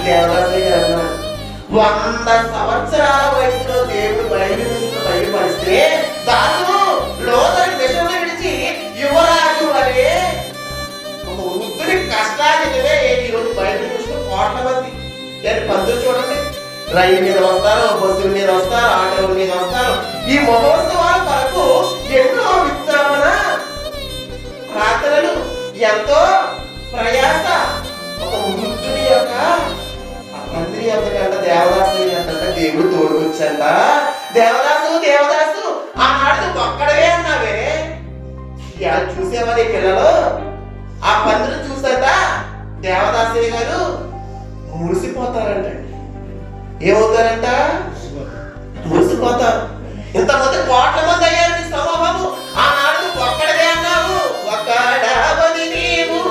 దేవదాసయ్య గారు అన్నారు, 100 సంవత్సరాల వయసులో దేవుడు బయలుపరిస్తే దాసు లోతని విషయంలో విడిచి యువరాజు అనే ఒక వృద్ధుని కష్టానికే ఈరోజు బైబిల్ చూసిన కోట్ల మంది. దాని పంతులు చూడండి, రైలు మీద వస్తారు, బస్సుల మీద వస్తారు, ఆటోల మీద వస్తారు. ఈ మహోత్సవాల కొరకు ఎన్నో విత్తన ప్రార్థనలు, ఎంతో ప్రయాస. ఒక వృద్ధుని యొక్క మందిరి యొక్క దేవదాసు అంటే దేవుడు తోడుకొచ్చంట. దేవదాసు ఆనాడు ఒక్కడవే అన్నావే. చూసేవారి పిల్లలు ఆ పందులు చూసట దేవదాసయ్య గారు మురిసిపోతారంటండి. ఏమవుతారంట? మురిసిపోతారు. ఇంతమంది కోట్ల మంది అయ్యారు నీ సమూహము, ఆనాడు ఒక్కడవే అన్నావు. ఒక్కడవది నీవు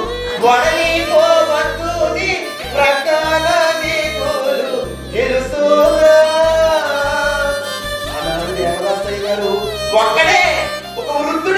వడలిపోవద్దుని ప్రకాల నీకోలు తెలుసునా. ఆనాడు దేవదాసయ్య గారు ఒక్కడే, ఒక వృద్ధుడు